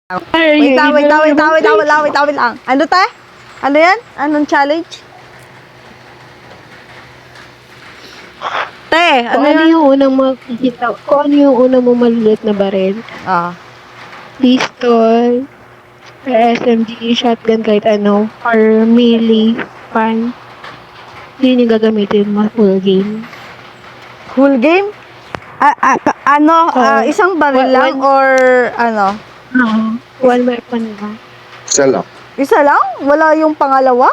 Wait lang. Ano te? Ano yan? Anong challenge? Te, Kung ano ano yan? yung unang makikita, kung ano yung unang mo maliliit na baril, Ah. pistol, or SMG, shotgun, kahit ano, or melee, pan, yun yung gagamitin mo full game. Full game? Isang baril lang one- or ano? One weapon lang. Isa lang. Isa lang? Wala yung pangalawa?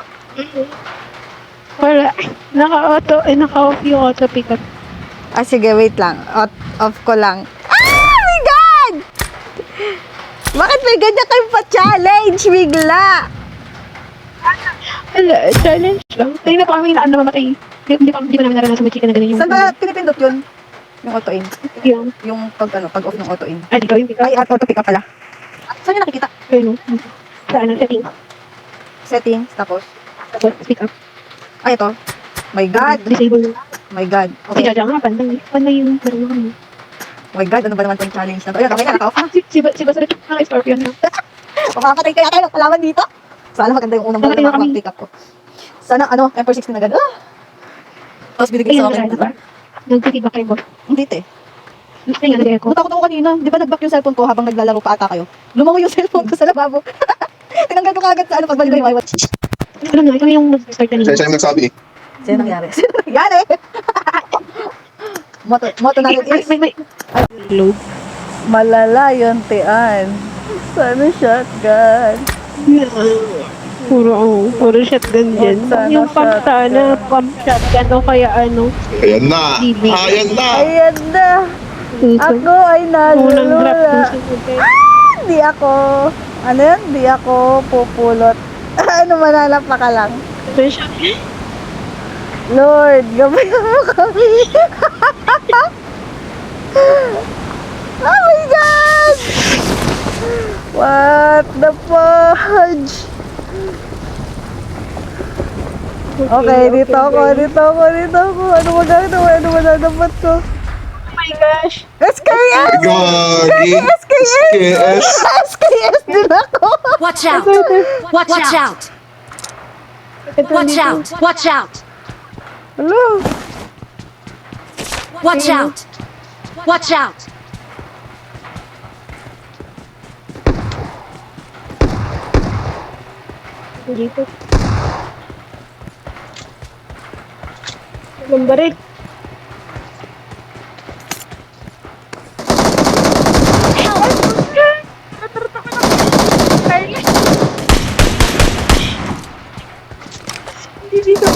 Wala. Naka-off yung auto pickup. Ah, sige, wait lang. Off ko lang. Ah! My God! Bakit may ganyan kayong pa-challenge bigla? Wala, challenge lang. Tingnan pa kami na ano mamatay. Hindi pa namin naranasan may chicken na ganyan yung... Saan ba pinipindot yun? Yung auto-in? Yung Pag-off ng auto-in. dito yung pickup. Ay, auto-pick up pala. Saan yung nakikita? Ayun, sa setting. Settings, tapos? Tapos pick up. Ay, ito. My God. Disable na. My God. Okay. Okay. Kaya nga, panday yung laro mo. My God, ano ba naman itong challenge na to? Ayun, okay na, naka-off na. Si Basret, naka-scorpion na. Makakatay kaya tayo ng kalaban dito. Sana maganda yung unang Bakit bola na kami? na pick up ko. Sana, MP16 na agad. Ah! Tapos binigay sa akin. Diba? Nag-feedback kayo ba? Hindi, te. Gusto nga nag-echo. Natakot ako kanina. Di ba nag-back yung cellphone ko habang naglalaro pa ata kayo? Lumango yung cellphone ko sa lababo. Tinanggal ko kagad sa pagbalik ko yung iWatch. Alam na, ikaw yung nag-start na Siya yung nagsabi eh. Sino nangyari? Sino nangyari? Moto natin is May load. malala yun, tean. Sana shotgun. Puro shotgun dyan. Sana Yung pump shotgun o kaya ano. Ayan na. DB. Ayan na. Ayan na. Ako ay Unang drop nalulula. ng sunod. Di ako. Ano yan? Di ako pupulot. Ano, mananapa ka lang. May shotgun? Lord, gabayan mo kami. Oh my God! What the fudge? Okay, dito ako. Ano magagawa ko? Oh my gosh. SKS! Gagi. SKS! SKS. SKS din ako! Watch out! Watch out! Watch out! Watch out! Hello? Watch out! Watch out! Dito. Lambarit. Dito. Dito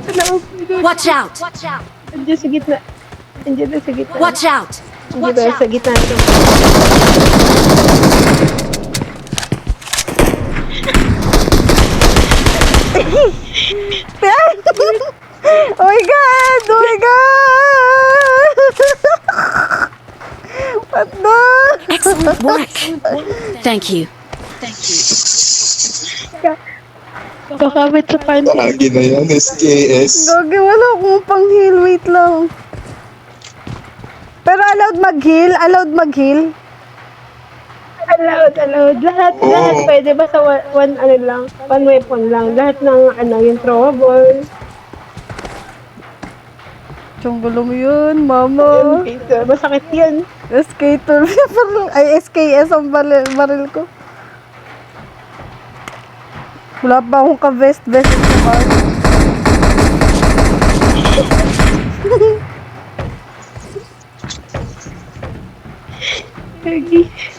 sa loob. Watch out! Andiyan sa gitna. Andiyan na sa gitna. Watch out! Andiyan sa gitna ito. Oh my God! Oh my God! What the? Excellent work! Thank you. Kakabit sa panty. Gagi na yan. SKS. Gagi, wala akong pang-heal. Wait lang. Pero allowed mag-heal? Allowed. Lahat pwede. Basta one weapon lang. Lahat ng yung throwable. Tiyong mo yun, mama. Masakit yan. SK2. Ay, SKS ang baril ko. Wala pa akong ka-vest sa car.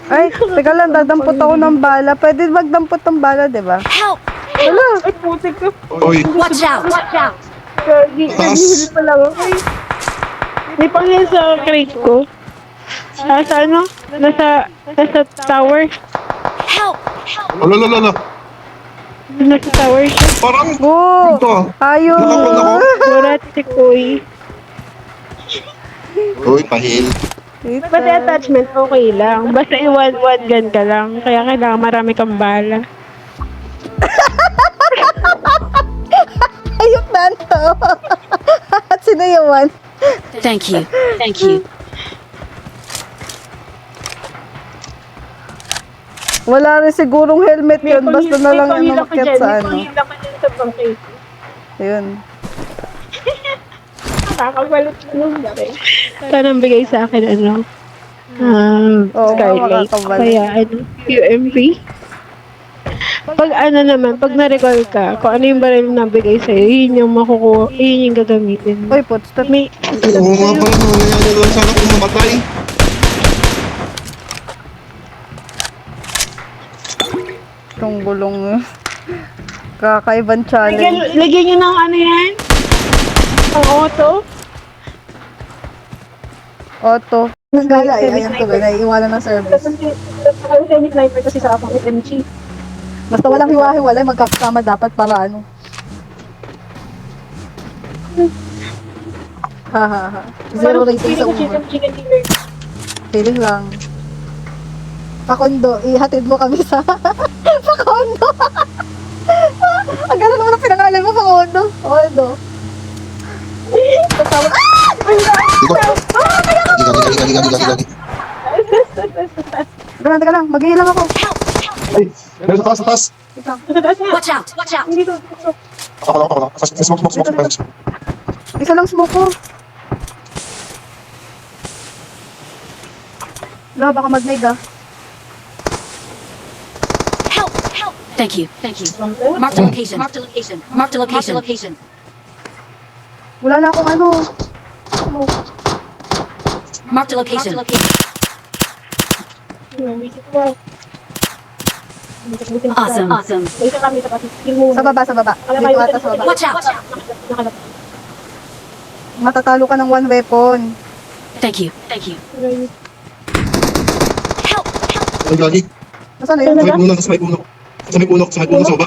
Ay, teka lang, dadampot ako ng bala. Pwede magdampot ng bala, di ba? Help! Wala. Ay, putik ko. Oy. Watch out! Watch out! Nag-heal pa lang ako. May pangyay sa crate ko. Sa ano? Nasa tower. Help! Lala. Nasa tower siya. Parang Oh, ito. ayun. Nako. Surat si Koy. Uy, pahil. Pati attachment, okay lang. Basta one gun ka lang. Kaya kailangan marami kang bala. Ayun na to. At sino yawan? Thank you. Thank you. Wala rin sigurong helmet yun. Basta na lang yung umakyat sa ano. May panghilaman yun sa bangkay. Yun. Nakakabalot nun. Tanang bigay sa akin, ano, Oo, Scarlet. makakabalot. Kaya, ano, UMP. Pag ano naman, pag na-recall ka, kung ano yung baril na bigay sa'yo, yun yung makukuha, yun yung gagamitin mo. Uy, footstep. May, Oo nga pala, nangyayari lang sana kung mamatay. Itong gulong. Kakaibang challenge. lagyan nyo ng ano yan? Ang auto? Auto. Gala, ayan to. Naiiwanan ng service. Ang sniper kasi sa akong SMG. Basta walang hiwa-hiwalay, magkakasama dapat para ano. Ha ha ha. Zero rating sa umar. Chicken dinner. Feeling lang. Pakondo, ihatid mo kami sa Pakondo. Ang gano'n naman ang pinangalan mo, Pakondo. Pakondo. Tatawag. Ah! Gagi. Teka lang, mag-iilang ako. Ay, meron sa taas. Watch out! Watch out! Hindi to. Ako. Smoke. Isa lang smoke ko. Wala, baka mag-nade ah. Help! Help! Thank you. Thank you. Mark the location. Mark the location. Mark the location. Mark the location. Wala na akong ano. Mark the location. Awesome. Awesome. Sa baba. Dito ata sa baba. Watch out! Matatalo ka ng one weapon. Thank you. Thank you. Help! Help! Ay, gagi. Nasaan na yun? Sa may puno. Sa baba.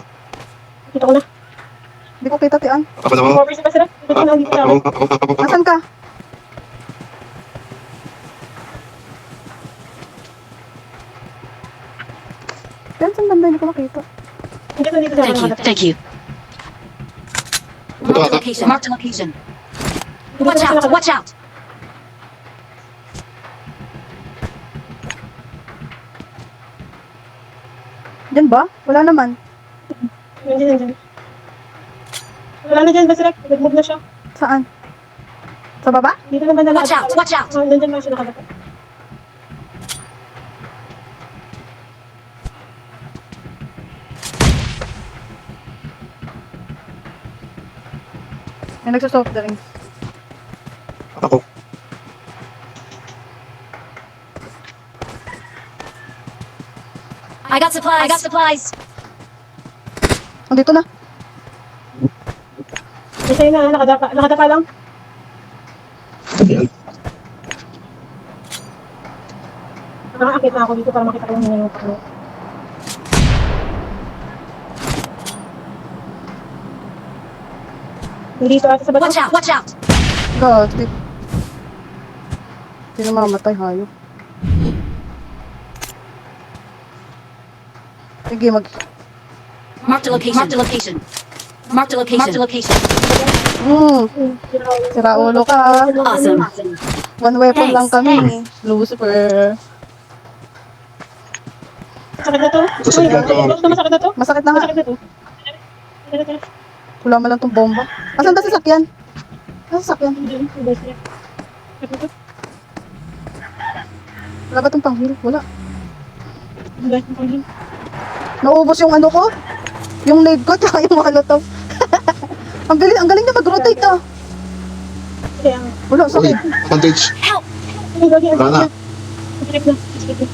Dito ko na. Hindi ko kita tian. Ako na. Cover si Basira. Dito na dito na. Ako. Nasaan ka? Yan, saan banda? Hindi ko makita. Dito na dito na. Thank you. Thank you. Mark the location. Mark the location. Watch out! Watch out! Diyan ba? Wala naman. Nandiyan. Wala na dyan, Basira. Nag-move na siya. Saan? Sa baba? Dito naman na Watch out! Watch out! Nandiyan lang siya nakadapat. May nagsasoft drinks. Ako. I got supplies. I got supplies. Andito na. Kasi na, nakadapa lang. Ayan. Nakakakit na ako dito para makita ko yung ano. Dito ata sa bato. Watch out! Watch out! God, hindi na mamatay hayop. Sige, Mark the location. Mark the location. Mark the location. Mark the location. Sira ulo ka. Awesome. One weapon lang kami. Lucifer. Masakit na to. Sasabihan ka. Masakit na to. Masakit na nga. Masakit na to. Wala man lang tong bomba. Asan ba sasakyan? Asan sasakyan? Wala ba tong panghil? Wala. Naubos yung ano ko. Yung nade ko, tsaka yung molotov. ang galing na mag-rotate ah. Wala, sakit. Bandage. Help! Wala na.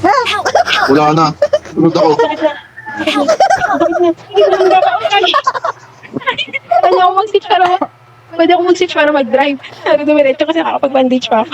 Help! Wala na. Tulog ako. Pwede ako mag-switch para mag-drive. Dumiretso kasi nakakapag-bandage pa ako.